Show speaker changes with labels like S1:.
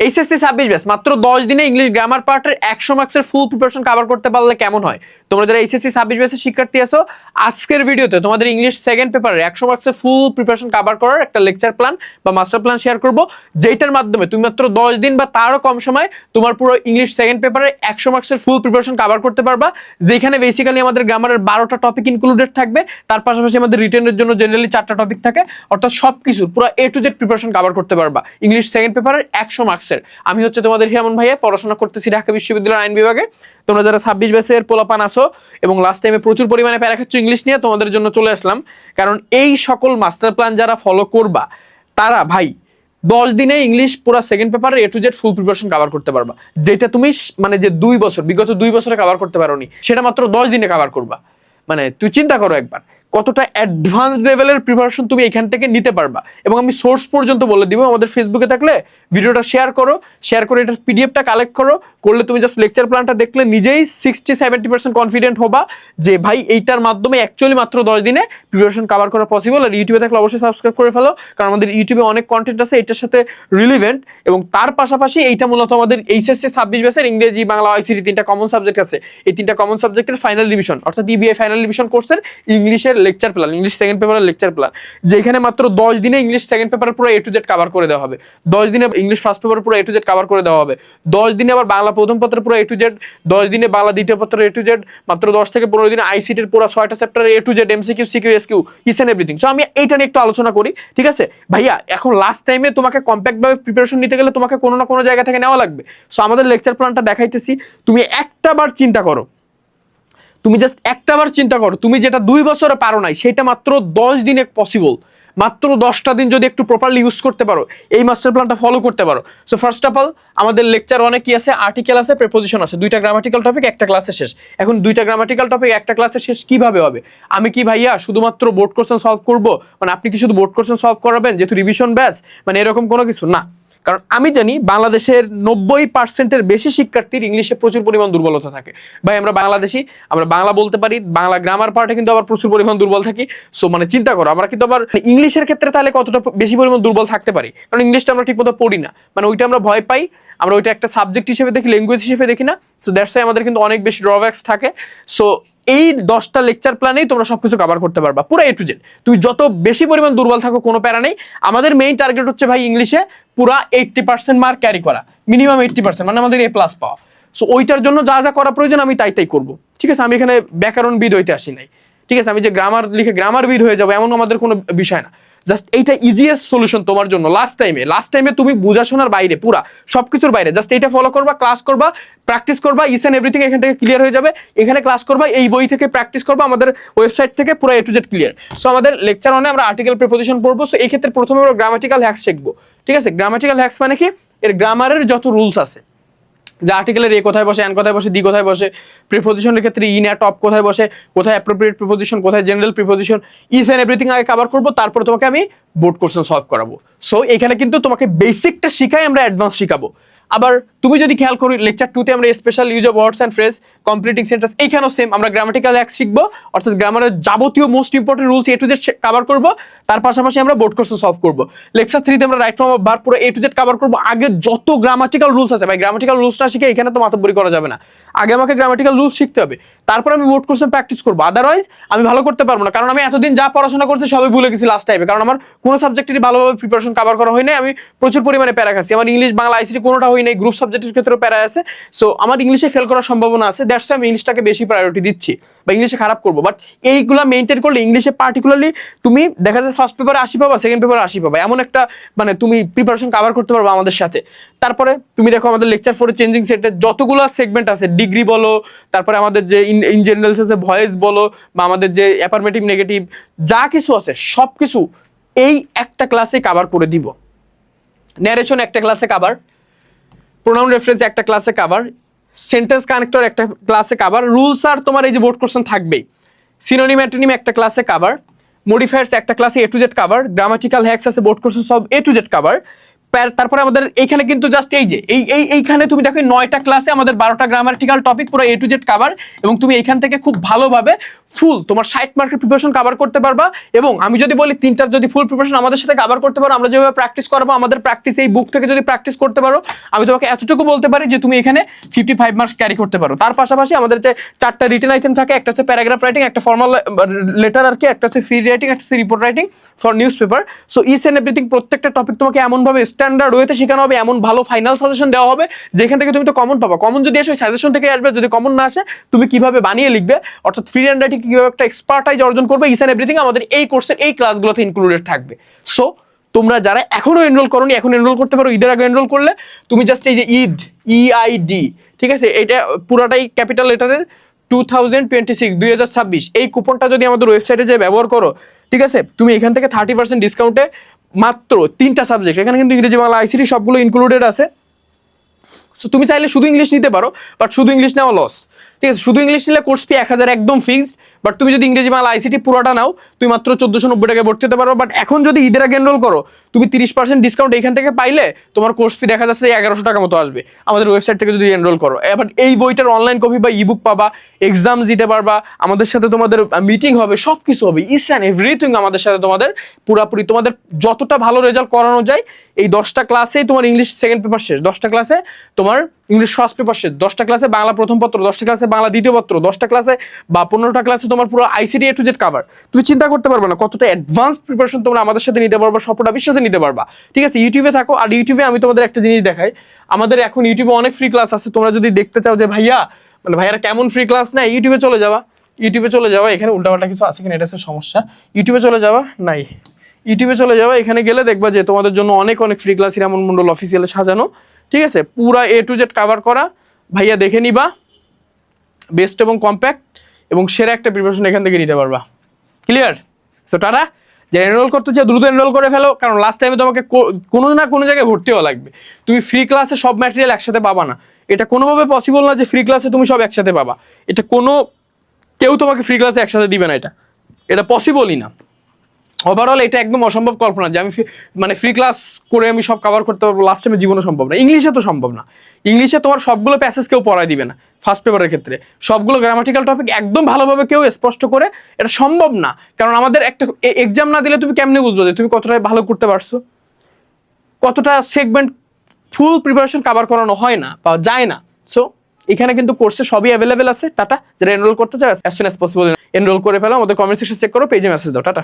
S1: HSC 26 batch মাত্র 10 দিনে English grammar পার্টের 100 মার্কসের ফুল প্রিপারেশন কভার করতে পারলে কেমন হয়? তোমরা যারা এইচএসসি 26 ব্যাচের শিক্ষার্থী আছো, আজকের ভিডিওতে তোমাদের ইংলিশ সেকেন্ড পেপারের 100 মার্কসের ফুল প্রিপারেশন কভার করার একটা লেকচার প্ল্যান বা মাস্টার প্ল্যান শেয়ার করব, যেটার মাধ্যমে তুমি মাত্র 10 দিন বা তারও কম সময় তোমার পুরো ইংলিশ সেকেন্ড পেপারের 100 মার্কসের ফুল প্রিপারেশন কভার করতে পারবা, যেখানে বেসিক্যালি আমাদের গ্রামারের 12টা টপিক ইনক্লুডেড থাকবে, তার পাশাপাশি আমাদের রিটেনের জন্য জেনারেলি 4টা টপিক থাকে, অর্থাৎ সবকিছু পুরো এ টু জেড প্রিপারেশন কভার করতে পারবা ইংলিশ সেকেন্ড পেপারের 100 মার্কসের। আমি হচ্ছে তোমাদের হিরামন ভাইয়া, পড়াশোনা করতেছি ঢাকা বিশ্ববিদ্যালয়ের আইন বিভাগে। তোমরা যারা 26 ব্যাচের পোলাপান আসো এবং লাস্ট টাইমে প্রচুর পরিমাণে প্যারা খাচ্ছ ইংলিশ নিয়ে, তোমাদের জন্য চলে আসলাম। কারণ এই সকল মাস্টার প্ল্যান যারা ফলো করবা তারা ভাই 10 দিনে ইংলিশ পুরো সেকেন্ড পেপারের A to Z full preparation cover করতে পারবা, যেটা তুমি মানে যে বিগত 2 বছরে কভার করতে পারোনি, সেটা মাত্র 10 দিনে কভার করবা। মানে তুই চিন্তা করো একবার কতটা অ্যাডভান্সড লেভেলের প্রিপারেশন তুমি এখান থেকে নিতে পারবা। এবং আমি সোর্স পর্যন্ত বলে দিব, আমাদের ফেসবুকে থাকলে ভিডিওটা শেয়ার করে এটার পিডিএফটা কালেক্ট করলে তুমি জাস্ট লেকচার প্ল্যানটা দেখলে নিজেই 60-70% কনফিডেন্ট হবা যে ভাই এইটার মাধ্যমে অ্যাকচুয়ালি মাত্র 10 দিনে প্রিপারেশন কভার করা পসিবল। আর ইউটিউবে থাকলে অবশ্যই সাবস্ক্রাইব করে ফেলো, কারণ আমাদের ইউটিউবে অনেক কন্টেন্ট আছে এটার সাথে রিলিভেন্ট। এবং তার পাশাপাশি এইটা মূলত আমাদের এইচএসসি 26 ব্যাচের ইংরেজি, বাংলা, আইসিটি 3টা কমন সাবজেক্ট আছে। এই 3টা কমন সাবজেক্টের ফাইনাল রিভিশন, অর্থাৎ ইবিআই ফাইনাল রিভিশন কোর্সের ইংলিশের লেকচার প্ল্যান, ইংলিশ সেকেন্ড পেপারের লেকচার প্ল্যান, যেখানে মাত্র 10 দিনে ইংলিশ সেকেন্ড পেপার পুরো এ টু জেড কভার করে দেওয়া হবে। 10 দিনে ইংলিশ ফার্স্ট পেপার পুরো এ টু জেড কভার করে দেওয়া হবে। 10 দিনে আবার বাংলা প্রথম পত্র পুরো এ টু জেড, 10 দিনে বাংলা দ্বিতীয় পত্র এ টু জেড, মাত্র 10 থেকে 15 দিনে আইসিটির পুরো 6টা chapter A to Z, MCQ, CQ, SQ, each and everything. So আমি এইটা নিয়ে একটু আলোচনা করি, ঠিক আছে ভাইয়া? এখন লাস্ট টাইমে তোমাকে কম্প্যাক্ট ভাবে প্রিপারেশন নিতে গেলে তোমাকে কোনো না কোনো জায়গা থেকে নেওয়া লাগবে। সো আমাদের লেকচার প্ল্যানটা দেখাইতেছি, তুমি একটা বার চিন্তা করো, তুমি জাস্ট একটা বার চিন্তা করো, তুমি যেটা 2 বছরে পারো নাই সেটা মাত্র 10 দিনে পসিবল। মাত্র 10টা দিন যদি একটু প্রপারলি ইউজ করতে পারো, এই মাস্টার প্ল্যানটা ফলো করতে পারো। সো ফার্স্ট অফ অল আমাদের লেকচার অনেক কি আছে, আর্টিকেল আছে, প্রিপোজিশন আছে, 2টা গ্রামাটিক্যাল টপিক একটা ক্লাসে শেষ। এখন 2টা গ্রামাটিক্যাল টপিক একটা ক্লাসে শেষ কিভাবে হবে? আমি কি ভাইয়া শুধুমাত্র বোর্ড কোশ্চেন সলভ করব? মানে আপনি কি শুধু বোর্ড কোশ্চেন সলভ করাবেন যেহেতু রিভিশন ব্যাচ, মানে এরকম কোনো কিছু না। কারণ আমি জানি বাংলাদেশের 90%-এর বেশি শিক্ষার্থীর ইংলিশে প্রচুর পরিমাণ দুর্বলতা থাকে। ভাই আমরা বাংলাদেশি, আমরা বাংলা বলতে পারি, বাংলা গ্রামার পার্টে কিন্তু আবার প্রচুর পরিমাণ দুর্বল থাকি। সো মানে চিন্তা করো আমরা কিন্তু আবার ইংলিশের ক্ষেত্রে তাহলে কতটা বেশি পরিমাণ দুর্বল থাকতে পারি, কারণ ইংলিশটা আমরা ঠিকমতো পড়ি না, মানে ওইটা আমরা ভয় পাই, আমরা ওইটা একটা সাবজেক্ট হিসেবে দেখি, ল্যাঙ্গুয়েজ হিসেবে দেখি না। সো দ্যাটস ওয়াই আমাদের কিন্তু অনেক বেশি ড্রব্যাকস থাকে। সো এই 10টা লেকচার প্ল্যানেই তোমরা সবকিছু কভার করতে পারবা পুরো এ টু জেড। তুমি যত বেশি পরিমাণ দুর্বল থাকো কোনো প্যারা নেই। আমাদের মেইন টার্গেট হচ্ছে ভাই ইংলিশে পুরা 80% মার্ক ক্যারি করা, মিনিমাম 80%, মানে আমাদের এ প্লাস পাওয়া। সো ওইটার জন্য যা যা করা প্রয়োজন আমি তাই করবো, ঠিক আছে? আমি এখানে ব্যাকরণবিদ হইতে আসি নাই, ঠিক আছে? আমি যে গ্রামার লিখে গ্রামারবিদ হয়ে যাবো এমন আমাদের কোনো বিষয় না। জাস্ট এইটা ইজিয়েস্ট সলিউশন তোমার জন্য। লাস্ট টাইমে তুমি বুঝাশোনার বাইরে, পুরা সবকিছুর বাইরে জাস্ট এইটা ফলো করবা, ক্লাস করবা, প্র্যাকটিস করবা, ইচ এন্ড এভরিথিং এখান থেকে ক্লিয়ার হয়ে যাবে। এখানে ক্লাস করবা, এই বই থেকে প্র্যাকটিস করবা, আমাদের ওয়েবসাইট থেকে পুরো এ টু জেড ক্লিয়ার। সো আমাদের লেকচার অনে আমরা আর্টিকেল প্রিপোজিশন পড়বো। সো এই ক্ষেত্রে প্রথমে আমরা গ্রামাটিক্যাল হ্যাক্স শিখবো, ঠিক আছে? গ্রামাটিক্যাল হ্যাক্স মানে কি? এর গ্রামারের যত রুলস আছে, যে আর্টিকেলের এ কোথায় বসে, অ্যান কোথায় বসে, দি কোথায় বসে, প্রিপোজিশনের ক্ষেত্রে ইন অ্যাট অফ কোথায় বসে, কোথায় অ্যাপ্রোপ্রিয়েট প্রিপোজিশন, কোথায় general preposition, each and everything আগে কভার করবো, তারপর তোমাকে আমি বোর্ড কোশ্চেন সলভ করাবো। সো এখানে কিন্তু তোমাকে বেসিকটা শিখাই, আমরা অ্যাডভান্স শিখাবো। আবার তুমি যদি খেয়াল করি লেকচার 2তে আমরা special use of words and phrase, completing sentence, এইখানেও সেম আমরা গ্রামাটিক্যাল হ্যাক্স শিখবো, অর্থাৎ গ্রামারের যাবতীয় most important rules A to Z cover করবো। তার পাশাপাশি আমরা বোর্ড কোশ্চেন সলভ করবো। লেকচার 3তে আমরা রাইট ফর্ম অফ ভার্ব পুরো এ টু জেড কভার করবো। আগে যত গ্রামাটিক্যাল রুলস আছে ভাই, গ্রামাটিক্যাল রুলস না শিখে এখানে তো মাতব্বরি করা যাবে না। আগে আমাকে গ্রামাটিক্যাল রুলস শিখতে হবে, তারপর আমি বোর্ড কোশ্চেন প্র্যাকটিস করবো। আদারওয়াইজ আমি ভালো করতে পারবো না, কারণ আমি এতদিন যা পড়াশোনা করছি সবই ভুলে গেছি লাস্ট টাইমে, কারণ আমার কোনো সাবজেক্টেরই ভালোভাবে প্রিপারেশন কভার করা হয় নাই। আমি প্রচুর পরিমাণে প্যারা খাচ্ছি, আমার ইংলিশ, বাংলা, আইসিটি কোনোটা হয় নাই, গ্রুপ সাবজেক্টের ক্ষেত্রেও প্যারা আছে। সো আমার ইংলিশে ফেল করার সম্ভাবনা আছে, দ্যাটস ওয়াই আমি ইংলিশটাকে বেশি প্রায়োরিটি দিচ্ছি বা ইংলিশে খারাপ করবো। বাট এইগুলা মেনটেন করলে ইংলিশে পার্টিকুলারলি তুমি দেখা যায় ফার্স্ট পেপারে 80 পাবা, সেকেন্ড পেপারে 80 পাবা, এমন একটা মানে তুমি প্রিপারেশন কভার করতে পারবে আমাদের সাথে। তারপরে তুমি দেখো আমাদের লেকচার 4 চেঞ্জিং সেটের যতগুলো সেগমেন্ট আছে, ডিগ্রি বলো, তারপরে আমাদের যে ইন জেনারেল আছে ভয়েস বলো, বা আমাদের যে অ্যাফার্মেটিভ নেগেটিভ যা কিছু আছে সব কিছু এই একটা ক্লাসে কভার করে দিব। ন্যারেশন একটা ক্লাসে কভার, প্রোনাউন রেফারেন্স একটা ক্লাসে কভার, সেন্টেন্স কানেক্টর একটা ক্লাসে কভার, রুলস আর তোমার এই যে বোর্ড কোশ্চেন থাকবেই, সিনোনিম অ্যান্টোনিম একটা ক্লাসে কভার, মডিফায়ার্স একটা ক্লাসে A to Z cover, grammatical hacks আছে, বোর্ড কোশ্চেন সব এ টু জেড কভার। তারপরে আমাদের এইখানে কিন্তু জাস্ট এই যে এইখানে তুমি দেখো 9টা ক্লাসে আমাদের 12টা গ্রামাটিক্যাল টপিক পুরো এ টু জেড কভার, এবং তুমি এইখান থেকে খুব ভালোভাবে ফুল তোমার 60 মার্কের প্রিপারেশন কভার করতে পারবা। এবং আমি যদি বলি 3টার যদি ফুল প্রিপারেশন আমাদের সাথে কভার করতে পারো, আমরা যেভাবে প্র্যাকটিস করবো আমাদের প্র্যাকটিস এই বুক থেকে যদি প্র্যাকটিস করতে পারো, আমি তোমাকে এতটুকু বলতে পারি যে তুমি এখানে 55 মার্কস ক্যারি করতে পারো। তার পাশাপাশি আমাদের যে 4টা রিটেন আইটেম থাকে, একটা হচ্ছে প্যারাগ্রাফ রাইটিং, একটা ফর্মাল লেটার আর কি, একটা হচ্ছে ফ্রি রাইটিং, একটা হচ্ছে report writing for newspaper. So each and everything প্রত্যেকটা টপিক তোমাকে এমনভাবে স্ট্যান্ডার্ড ওয়েতে শেখানো হবে, এমন ভালো ফাইনাল সাজেশন দেওয়া হবে যেখান থেকে তুমি তো কমন পাবা। কমন যদি আসে ওই সাজেশন থেকে আসবে, যদি কমন না আসে তুমি কিভাবে বানিয়ে লিখবে, অর্থাৎ ফ্রি হ্যান্ড রাইটিং কিভাবে একটা এক্সপার্টাইজ অর্জন করবে, ইচ এন্ড এভরিথিং আমাদের এই কোর্সের এই ক্লাসগুলোতে ইনক্লুডেড থাকবে। সো তোমরা যারা এখনো এনরোল করোনি, এখন এনরোল করতে পারো। ঈদের আগে এনরোল করলে তুমি জাস্ট এই যে ঈদ EID, ঠিক আছে, এটা পুরাটাই ক্যাপিটাল লেটারের 2026 এই কুপনটা যদি আমাদের ওয়েবসাইটে যে ব্যবহার করো, ঠিক আছে, তুমি এখান থেকে 30% ডিসকাউন্টে মাত্র 3টা সাবজেক্ট, এখানে কিন্তু ইংরেজি বাংলা ICT সবগুলো ইনক্লুডেড আছে। সো তুমি চাইলে শুধু ইংলিশ নিতে পারো, বাট শুধু ইংলিশ নেওয়া লস, ঠিক আছে। শুধু ইংলিশ নিলে কোর্স ফি 1000 একদম ফিক্সড। বাট তুমি যদি ইংরেজি বাংলা ICT পুরোটা নাও, তুমি মাত্র 1490 টাকায় ভর্তি হতে পারো। বাট এখন যদি ঈদের আগে এনরোল করো, তুমি 30% ডিসকাউন্ট এখান থেকে পাইলে তোমার কোর্স ফি দেখা যাচ্ছে 1100 টাকা মতো আসবে আমাদের ওয়েবসাইট থেকে যদি এনরোল করো। এবার এই বইটার অনলাইন কপি বা ইবুক পাবা, এক্সাম দিতে পারবা, আমাদের সাথে তোমাদের মিটিং হবে, সব কিছু হবে, ইচ অ্যান্ড এভরিথিং আমাদের সাথে তোমাদের পুরাপুরি তোমাদের যতটা ভালো রেজাল্ট করানো যায়। এই 10টা ক্লাসে তোমার ইংলিশ সেকেন্ড পেপার শেষ, 10টা ক্লাসে তোমার ইংলিশ ফার্স্ট পেপার শেষ, 10টা ক্লাসে বাংলা প্রথম পত্র, 10টা ক্লাসে বাংলা দ্বিতীয় পত্র, 10টা ক্লাসে বা 15টা ক্লাসে তোমার পুরো ICT A to Z cover. তুমি চিন্তা করতে পারবে না কতটা অ্যাডভান্সড প্রিপারেশন তোমরা আমাদের সাথে নিতে পারবা, সপোর্ট সাথে নিতে পারবা, ঠিক আছে। ইউটিউবে থাকো, আর ইউটিউবে আমি তোমাদের একটা জিনিস দেখাই, আমাদের এখন ইউটিউবে অনেক ফ্রি ক্লাস আছে। তোমরা যদি দেখতে চাও যে ভাইয়া মানে ভাইয়ারা কেমন ফ্রি ক্লাস নেয়, ইউটিউবে চলে যাওয়া, ইউটিউবে চলে যাওয়া, এখানে উল্টাপাল্টা কিছু আছে কিনা এটা হচ্ছে সমস্যা। ইউটিউবে চলে যাওয়া, নাই ইউটিউবে চলে যাওয়া, এখানে গেলে দেখবা যে তোমাদের জন্য অনেক অনেক ফ্রি ক্লাস হিরামন মন্ডল অফিসিয়ালে সাজানো, ঠিক আছে, পুরা A to Z কাভার করা। ভাইয়া দেখে নিবা, বেস্ট এবং কম্প্যাক্ট এবং সেরা একটা প্রিপারেশন এখান থেকে নিতে পারবা। ক্লিয়ার? সো টাটা, যারা এনরোল করতে চাও দ্রুত এনরোল করে ফেলো, কারণ লাস্ট টাইমে তোমাকে কোনো না কোনো জায়গায় ভর্তি হওয়া লাগবে। তুমি ফ্রি ক্লাসে সব ম্যাটেরিয়াল একসাথে পাবা না, এটা কোনোভাবে পসিবল না যে ফ্রি ক্লাসে তুমি সব একসাথে পাবা। এটা কেউ তোমাকে ফ্রি ক্লাসে একসাথে দিবে না, এটা পসিবলই না। ওভারঅল এটা একদম অসম্ভব কল্পনা যে আমি মানে ফ্রি ক্লাস করে আমি সব কভার করতে পারবো, লাস্ট টাইমে জীবনে সম্ভব না। ইংলিশে তো সম্ভব না, ইংলিশে তোমার সবগুলো প্যাসেজ কেউ পড়ায় দিবে না ফার্স্ট পেপারের ক্ষেত্রে, সবগুলো গ্রামাটিক্যাল টপিক একদম ভালোভাবে কেউ স্পষ্ট করে, এটা সম্ভব না। কারণ আমাদের একটা এক্সাম না দিলে তুমি কেমনে বুঝবো যে তুমি কতটা ভালো করতে পারছো, কতটা সেগমেন্ট ফুল প্রিপারেশন কভার করানো হয় না বা যায় না। সো এখানে কিন্তু কোর্সে সবই অ্যাভেলেবেল আছে। টাটা, যারা এনরোল করতে চাও as soon as possible enrol করে ফেলো, আমাদের কমেন্ট সেকশন চেক করো, পেজে মেসেজ দাও। টাটা।